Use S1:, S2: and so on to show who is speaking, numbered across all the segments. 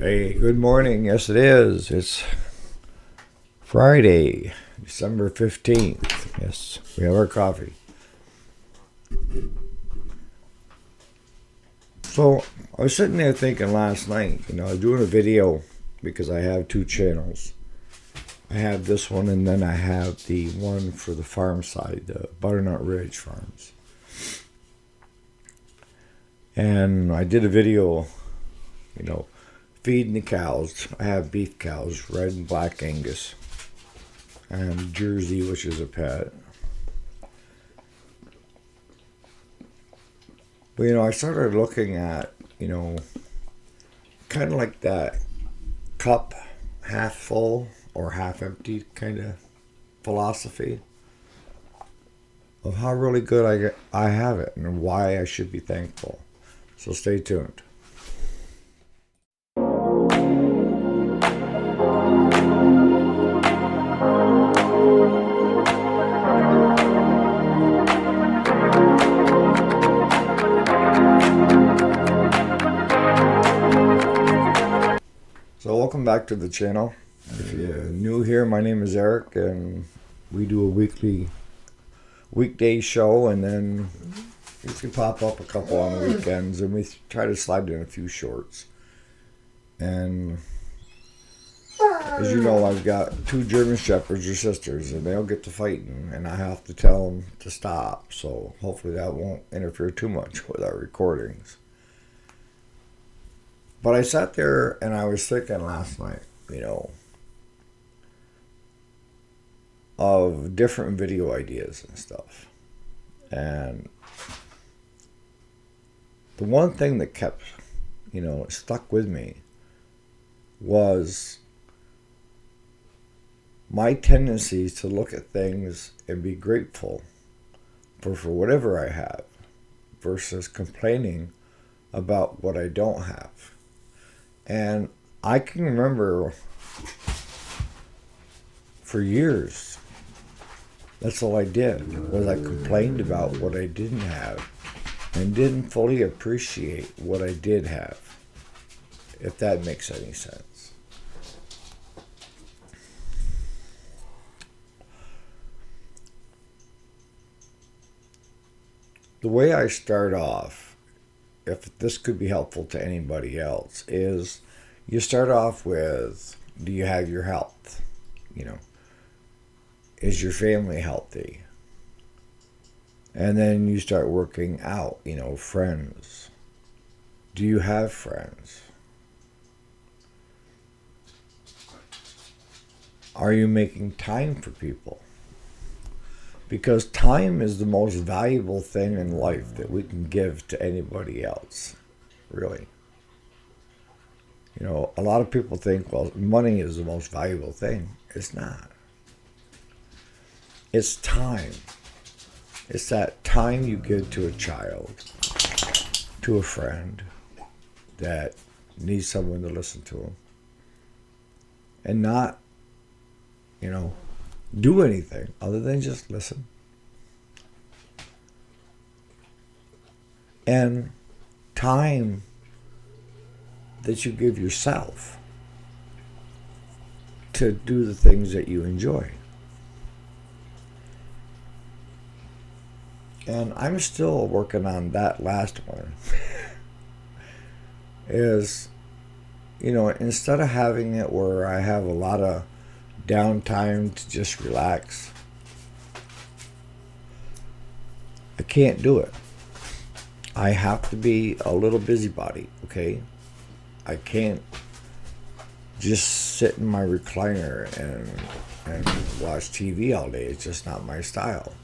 S1: Hey, good morning. Yes, it is. It's Friday, December 15th. Yes, we have our coffee. So, I was sitting there thinking last night, I was doing a video because I have two channels. I have this one, and then I have the one for the farm side, the Butternut Ridge Farms. And I did a video, you know, feeding the cows. I have beef cows, red and black Angus, and Jersey, which is a pet. But I started looking at, kind of like that cup half full or half empty kind of philosophy of how really good I have it and why I should be thankful. So stay tuned. So welcome back to the channel. If you're new here, my name is Eric, and we do a weekday show, and then we can pop up a couple on the weekends, and we try to slide in a few shorts. And as you know, I've got two German Shepherds or sisters, and they'll get to fighting, and I have to tell them to stop. So hopefully that won't interfere too much with our recordings. But I sat there and I was thinking last night, of different video ideas and stuff. And the one thing that kept, stuck with me was my tendency to look at things and be grateful for whatever I have versus complaining about what I don't have. And I can remember for years, that's all I did, was I complained about what I didn't have and didn't fully appreciate what I did have, if that makes any sense. The way I start off, if this could be helpful to anybody else, is you start off with, do you have your health? Is your family healthy? And then you start working out, friends. Do you have friends? Are you making time for people? Because time is the most valuable thing in life that we can give to anybody else, really. A lot of people think, well, money is the most valuable thing. It's not. It's time. It's that time you give to a child, to a friend that needs someone to listen to them, and not, do anything other than just listen. And time that you give yourself to do the things that you enjoy. And I'm still working on that last one. Is, instead of having it where I have a lot of downtime to just relax, I can't do it. I have to be a little busybody, okay? I can't just sit in my recliner and watch TV all day. It's just not my style.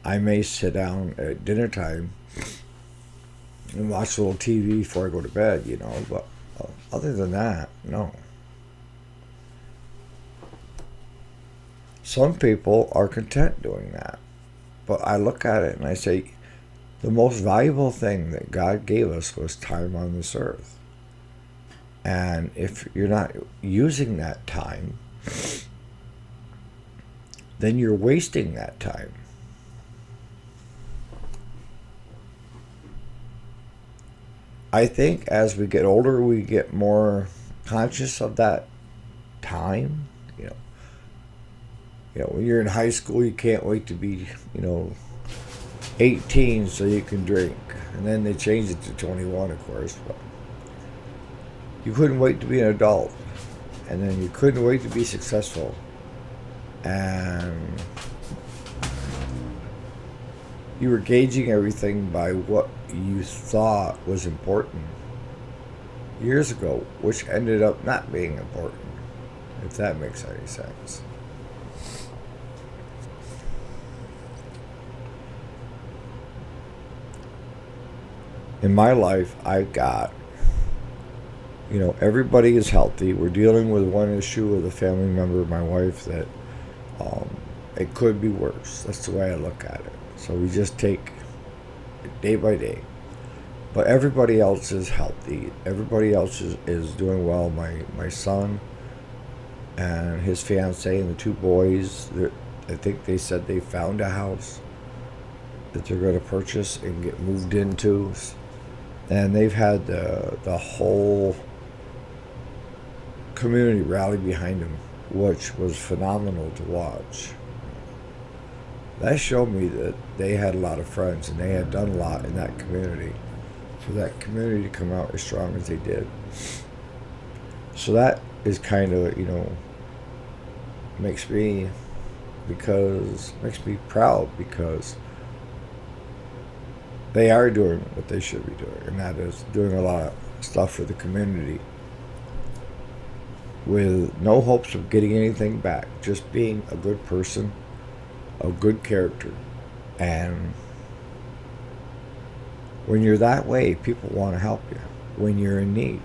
S1: I may sit down at dinner time and watch a little TV before I go to bed, but other than that, no. Some people are content doing that. But I look at it and I say, the most valuable thing that God gave us was time on this earth. And if you're not using that time, then you're wasting that time. I think as we get older, we get more conscious of that time. When you're in high school, you can't wait to be, 18 so you can drink. And then they changed it to 21, of course. But you couldn't wait to be an adult. And then you couldn't wait to be successful. And you were gauging everything by what you thought was important years ago, which ended up not being important, if that makes any sense. In my life, I've got, everybody is healthy. We're dealing with one issue with a family member of my wife that it could be worse. That's the way I look at it. So we just take it day by day. But everybody else is healthy. Everybody else is doing well. My son and his fiance and the two boys, I think they said they found a house that they're going to purchase and get moved into. And they've had the whole community rally behind them, which was phenomenal to watch. That showed me that they had a lot of friends and they had done a lot in that community for that community to come out as strong as they did. So that is kind of, makes me proud because they are doing what they should be doing, and that is doing a lot of stuff for the community with no hopes of getting anything back, just being a good person, a good character. And when you're that way, people want to help you when you're in need.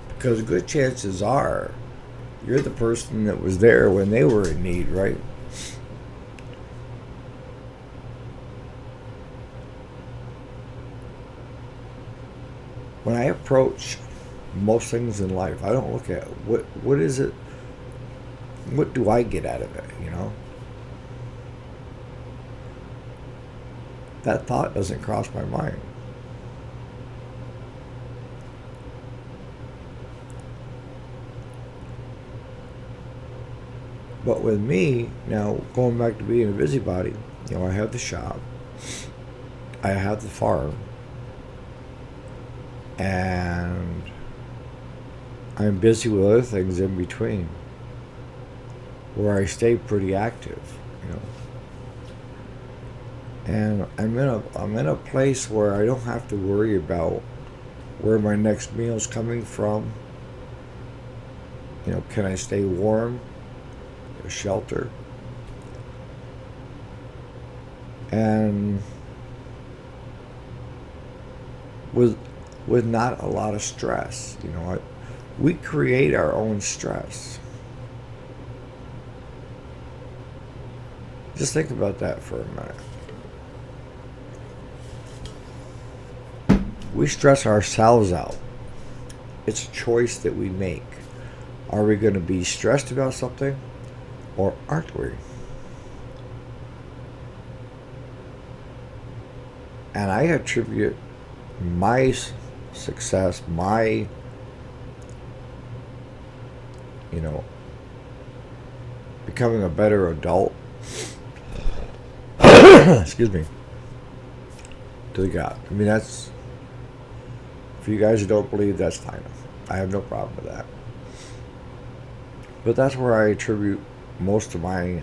S1: Because good chances are you're the person that was there when they were in need, right? When I approach most things in life, I don't look at what is it, what do I get out of it, That thought doesn't cross my mind. But with me, now going back to being a busybody, I have the shop, I have the farm, and I'm busy with other things in between where I stay pretty active, And I'm in a place where I don't have to worry about where my next meal's coming from. Can I stay warm? Shelter. And with not a lot of stress, we create our own stress. Just think about that for a minute. We stress ourselves out. It's a choice that we make. Are we going to be stressed about something or aren't we? And I attribute my success, my, becoming a better adult, excuse me, to the God. I mean, that's, for you guys who don't believe, that's fine. I have no problem with that. But that's where I attribute most of my,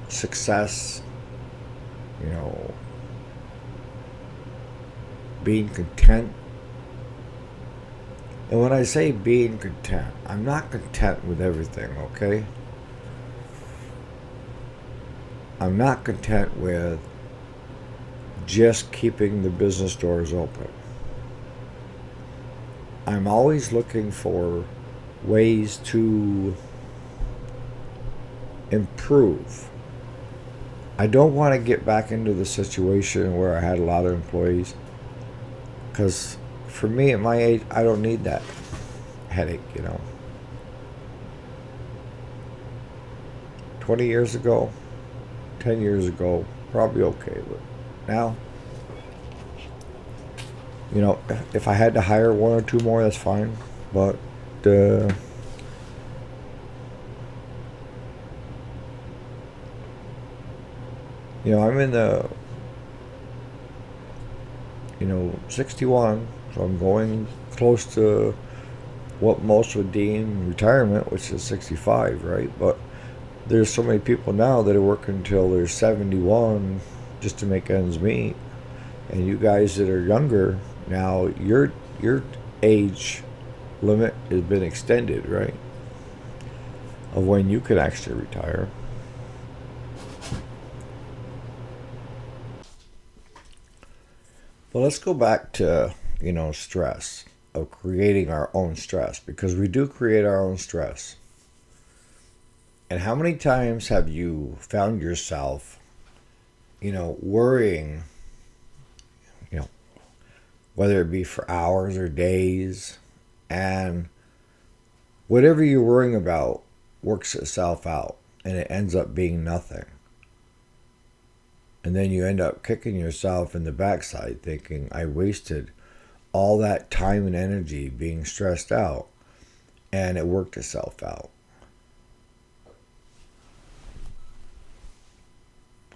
S1: success, being content. And when I say being content, I'm not content with everything, okay? I'm not content with just keeping the business doors open. I'm always looking for ways to improve. I don't want to get back into the situation where I had a lot of employees, because for me at my age, I don't need that headache, 20 years ago, 10 years ago, probably okay, but now. You know, if I had to hire one or two more, that's fine. But uh, you know, I'm in the 61, so I'm going close to what most would deem retirement, which is 65, right? But there's so many people now that are working until they're 71 just to make ends meet. And you guys that are younger now, your age limit has been extended, right? Of when you could actually retire. But let's go back to, stress, of creating our own stress, because we do create our own stress. And how many times have you found yourself, worrying, you know, whether it be for hours or days, and whatever you're worrying about works itself out and it ends up being nothing. And then you end up kicking yourself in the backside thinking, I wasted all that time and energy being stressed out, and it worked itself out.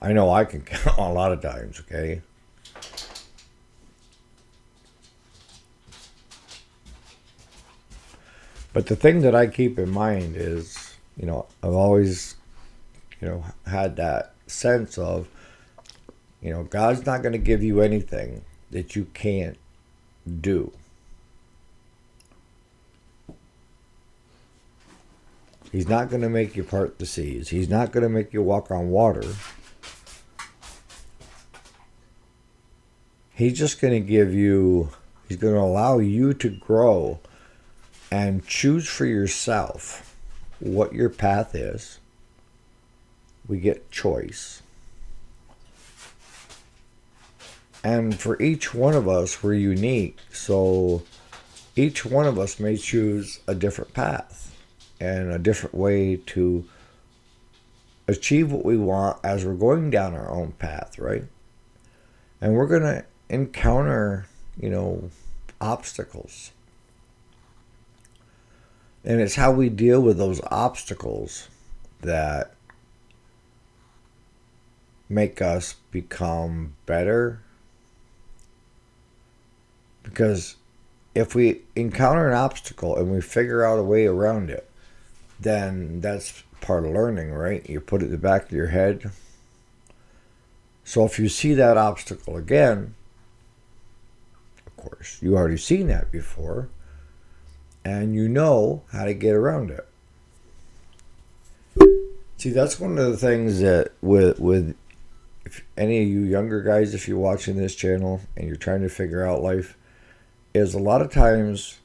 S1: I know I can count on a lot of times, okay? But the thing that I keep in mind is, I've always, had that sense of, God's not going to give you anything that you can't do. He's not going to make you part the seas. He's not going to make you walk on water. He's just going to he's going to allow you to grow and choose for yourself what your path is. We get choice. And for each one of us, we're unique. So each one of us may choose a different path and a different way to achieve what we want as we're going down our own path, right? And we're going to encounter, obstacles. And it's how we deal with those obstacles that make us become better. Because if we encounter an obstacle and we figure out a way around it, then that's part of learning, right? You put it in the back of your head. So if you see that obstacle again, of course, you already seen that before, and you know how to get around it. See, that's one of the things that with if any of you younger guys, if you're watching this channel and you're trying to figure out life, is a lot of times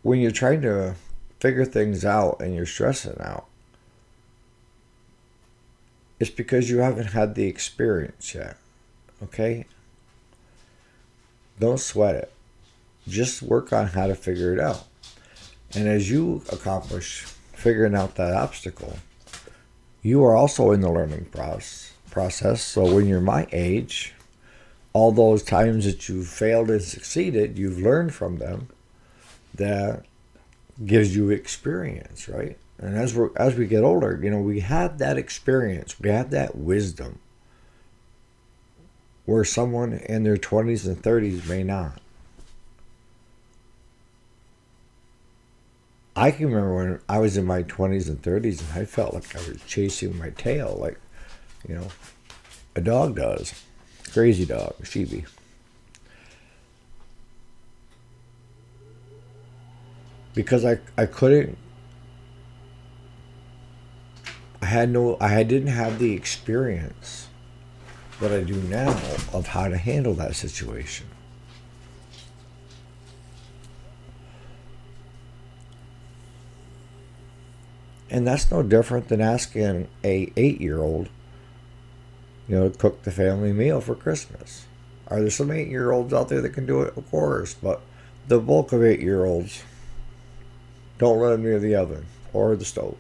S1: when you're trying to figure things out and you're stressing out, it's because you haven't had the experience yet. Okay? Don't sweat it. Just work on how to figure it out. And as you accomplish figuring out that obstacle, you are also in the learning process. So when you're my age, all those times that you failed and succeeded, you've learned from them. That gives you experience, right? And as we get older, we have that experience. We have that wisdom where someone in their 20s and 30s may not. I can remember when I was in my 20s and 30s and I felt like I was chasing my tail like, a dog does. Crazy dog, Sheeby. Because I couldn't, I didn't have the experience that I do now of how to handle that situation. And that's no different than asking a 8-year-old, to cook the family meal for Christmas. Are there some 8-year-olds out there that can do it? Of course, but the bulk of 8-year-olds don't let them near the oven or the stove.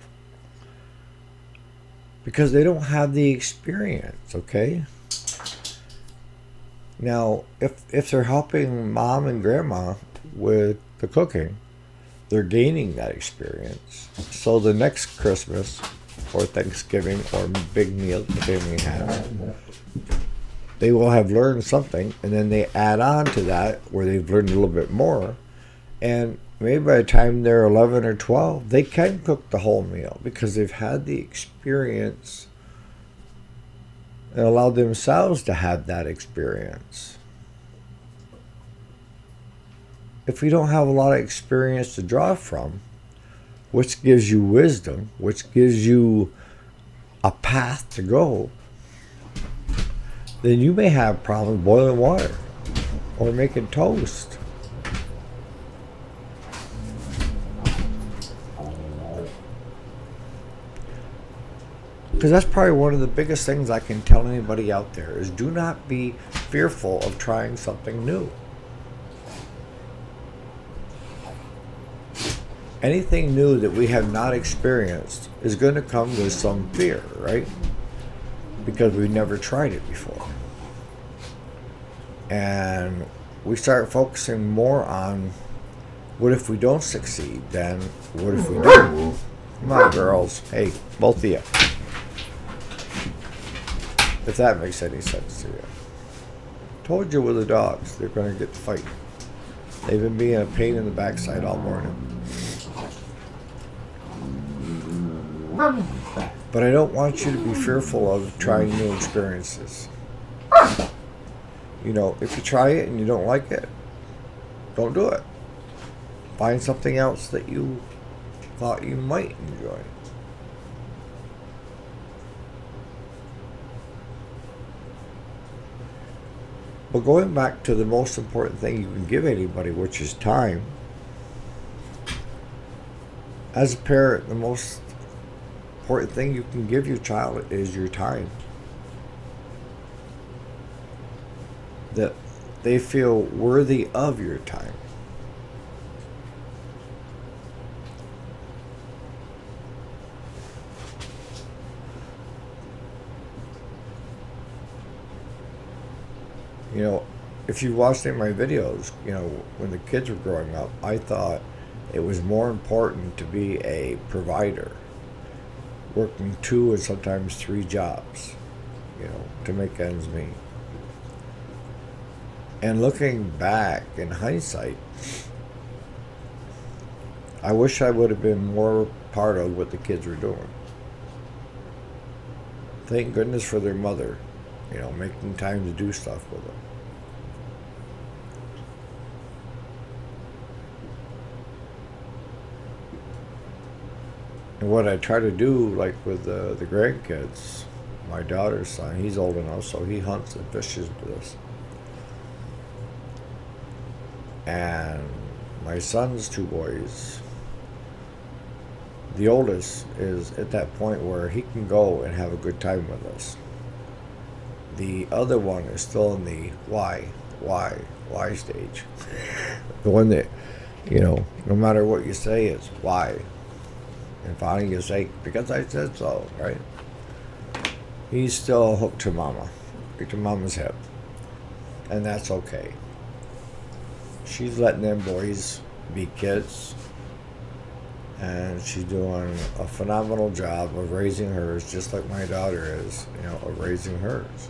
S1: because they don't have the experience, okay? Now, if they're helping mom and grandma with the cooking, they're gaining that experience. So the next Christmas or Thanksgiving or big meal the family has, they will have learned something, and then they add on to that where they've learned a little bit more. And maybe by the time they're 11 or 12, they can cook the whole meal because they've had the experience and allowed themselves to have that experience. If we don't have a lot of experience to draw from, which gives you wisdom, which gives you a path to go, then you may have problems boiling water or making toast. Because that's probably one of the biggest things I can tell anybody out there is do not be fearful of trying something new. Anything new that we have not experienced is going to come with some fear, right? Because we've never tried it before. And we start focusing more on what if we don't succeed than what if we do. Come on, girls. Hey, both of you. If that makes any sense to you. Told you with the dogs, they're going to get to fight. They've been being a pain in the backside all morning. But I don't want you to be fearful of trying new experiences. You know, if you try it and you don't like it, don't do it. Find something else that you thought you might enjoy. But going back to the most important thing you can give anybody, which is time. As a parent, the most important thing you can give your child is your time. That they feel worthy of your time. You know, if you watched any of my videos, you know, when the kids were growing up, I thought it was more important to be a provider, working 2 and sometimes 3 jobs, you know, to make ends meet. And looking back in hindsight, I wish I would have been more part of what the kids were doing. Thank goodness for their mother, you know, making time to do stuff with them. And what I try to do, like with the grandkids, my daughter's son, he's old enough, so he hunts and fishes with us. And my son's 2 boys, the oldest is at that point where he can go and have a good time with us. The other one is still in the why stage. The one that, you know, no matter what you say, it's why. And finally you say, because I said so, right? He's still hooked to mama, to mama's hip. And that's okay. She's letting them boys be kids. And she's doing a phenomenal job of raising hers, just like my daughter is, you know, of raising hers.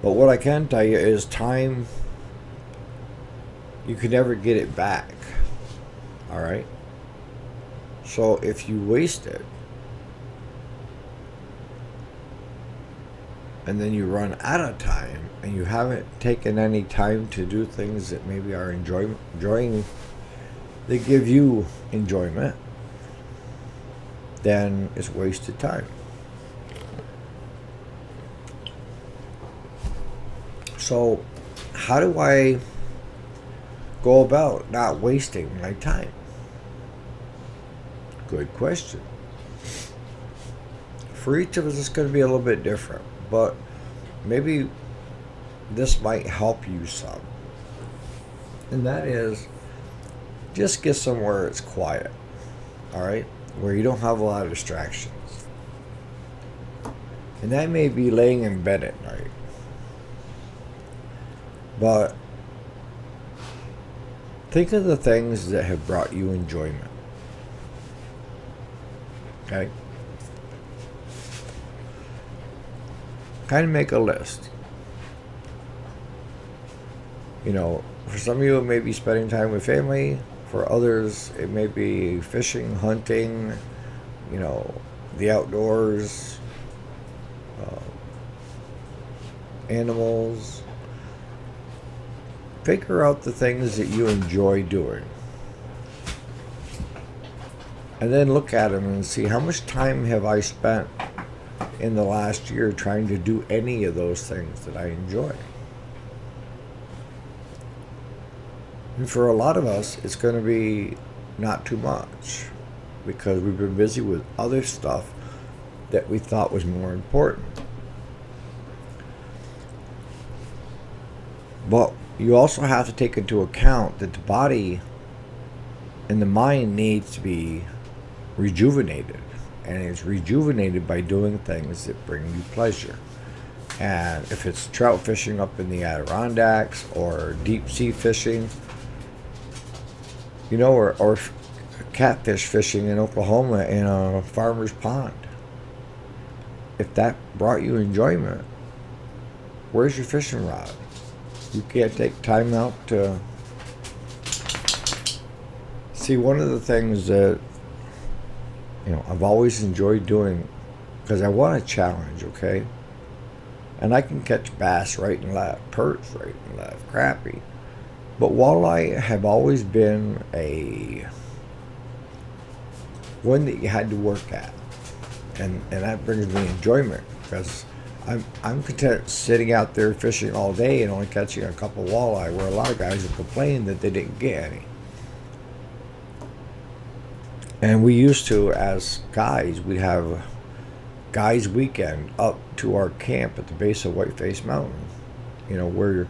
S1: But what I can tell you is time, you can never get it back. All right? So if you waste it, and then you run out of time, and you haven't taken any time to do things that maybe are enjoying, they give you enjoyment, then it's wasted time. So how do I go about not wasting my time? Good question. For each of us, it's going to be a little bit different. But maybe this might help you some. And that is, just get somewhere it's quiet, all right? Where you don't have a lot of distractions. And that may be laying in bed at night. But think of the things that have brought you enjoyment. Okay? Kind of make a list. You know, for some of you it may be spending time with family. For others it may be fishing, hunting, you know, the outdoors, animals. Figure out the things that you enjoy doing. And then look at them and see, how much time have I spent in the last year trying to do any of those things that I enjoy? And for a lot of us, it's going to be not too much, because we've been busy with other stuff that we thought was more important. But you also have to take into account that the body and the mind needs to be rejuvenated. And it's rejuvenated by doing things that bring you pleasure. And if it's trout fishing up in the Adirondacks, or deep sea fishing, you know, or catfish fishing in Oklahoma in a farmer's pond. If that brought you enjoyment, where's your fishing rod? You can't take time out to see. One of the things that, you know, I've always enjoyed doing, because I want a challenge, okay? And I can catch bass right and left, perch right and left, crappie. But walleye have always been a one that you had to work at. And that brings me enjoyment, because I'm content sitting out there fishing all day and only catching a couple walleye, where a lot of guys have complained that they didn't get any. And we used to, as guys, we'd have guys' weekend up to our camp at the base of Whiteface Mountain, you know, where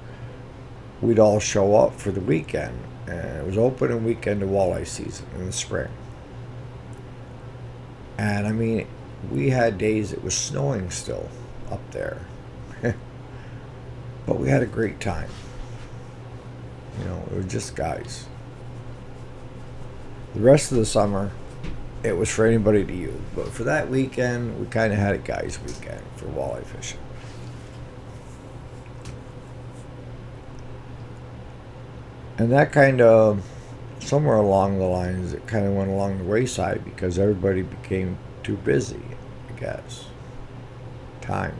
S1: we'd all show up for the weekend. And it was opening weekend of walleye season in the spring. And I mean, we had days it was snowing still up there. But we had a great time. You know, it was just guys. The rest of the summer, it was for anybody to use. But for that weekend, we kind of had a guys' weekend for walleye fishing. And that kind of, somewhere along the lines, it kind of went along the wayside, because everybody became too busy, I guess. Time.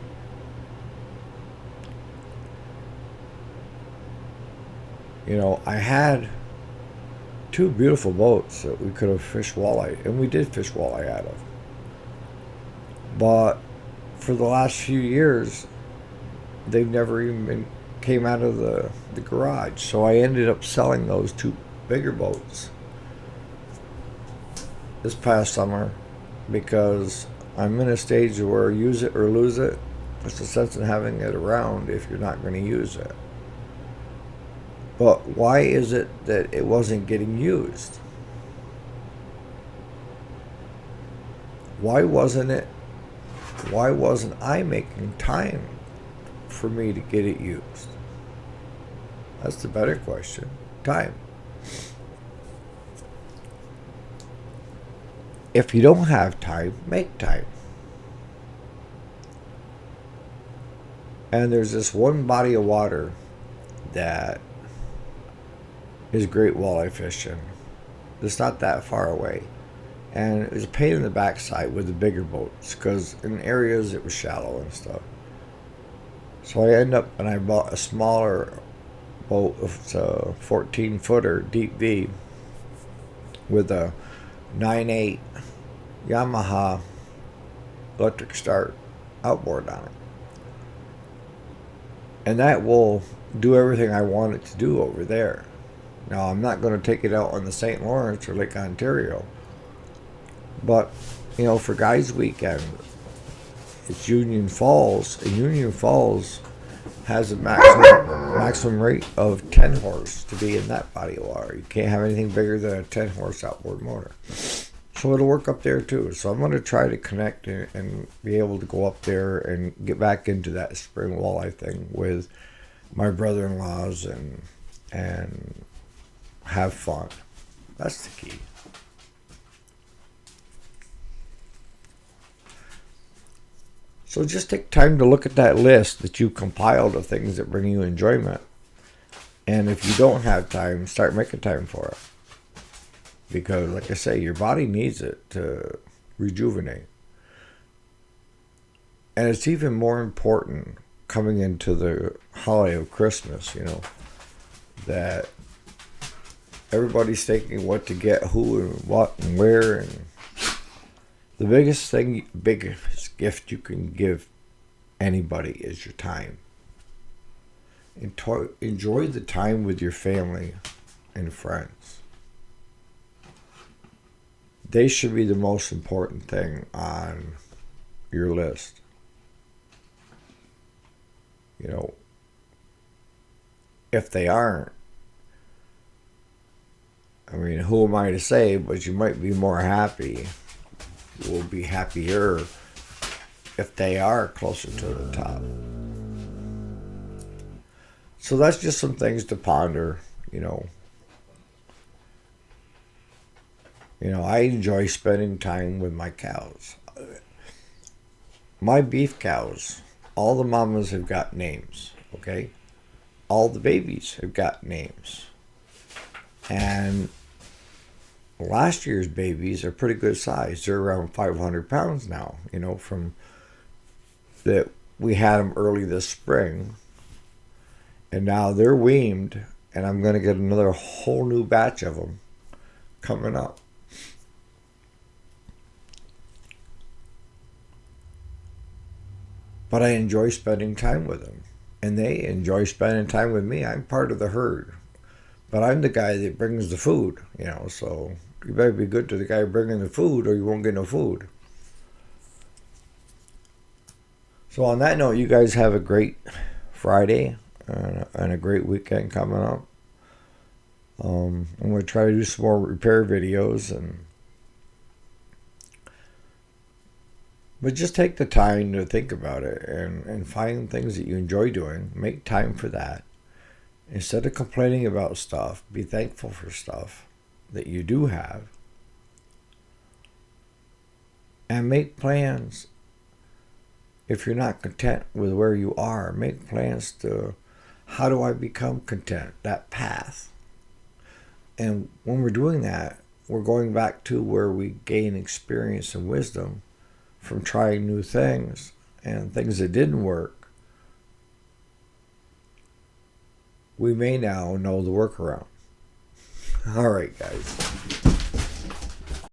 S1: You know, I had two beautiful boats that we could have fished walleye, and we did fish walleye out of. But for the last few years, they've never even came out of the garage. So I ended up selling those two bigger boats this past summer, because I'm in a stage where use it or lose it. What's the sense in having it around if you're not going to use it? But why is it that it wasn't getting used? Why wasn't I making time for me to get it used? That's the better question. Time. If you don't have time, make time. And there's this one body of water that is great walleye fishing. It's not that far away. And it was a pain in the backside with the bigger boats, because in areas it was shallow and stuff. So I bought a smaller boat. It's a 14-footer deep V with a 9.8 Yamaha electric start outboard on it. And that will do everything I want it to do over there. Now, I'm not going to take it out on the St. Lawrence or Lake Ontario. But, you know, for Guys Weekend, it's Union Falls. And Union Falls has a maximum rate of 10 horse to be in that body of water. You can't have anything bigger than a 10 horse outboard motor. So it'll work up there too. So I'm going to try to connect and be able to go up there and get back into that spring walleye thing with my brother-in-laws and have fun. That's the key. So just take time to look at that list that you compiled of things that bring you enjoyment. And if you don't have time, start making time for it. Because, like I say, your body needs it to rejuvenate. And it's even more important coming into the holiday of Christmas, that everybody's thinking what to get, who and what and where. And the biggest gift you can give anybody is your time. Enjoy the time with your family and friends. They should be the most important thing on your list. If they aren't, I mean, who am I to say, but you might be more happy. You will be happier if they are closer to the top. So that's just some things to ponder, I enjoy spending time with my cows. My beef cows, all the mamas have got names, okay? All the babies have got names. And last year's babies are pretty good size. They're around 500 pounds now, from that we had them early this spring. And now they're weaned, and I'm going to get another whole new batch of them coming up. But I enjoy spending time with them, and they enjoy spending time with me. I'm part of the herd, but I'm the guy that brings the food, so you better be good to the guy bringing the food or you won't get no food. So on that note, you guys have a great Friday and a great weekend coming up. I'm going to try to do some more repair videos, but just take the time to think about it and find things that you enjoy doing. Make time for that. Instead of complaining about stuff, be thankful for stuff that you do have. And make plans. If you're not content with where you are, make plans to how do I become content, that path. And when we're doing that, we're going back to where we gain experience and wisdom from trying new things and things that didn't work. We may now know the workaround. All right, guys.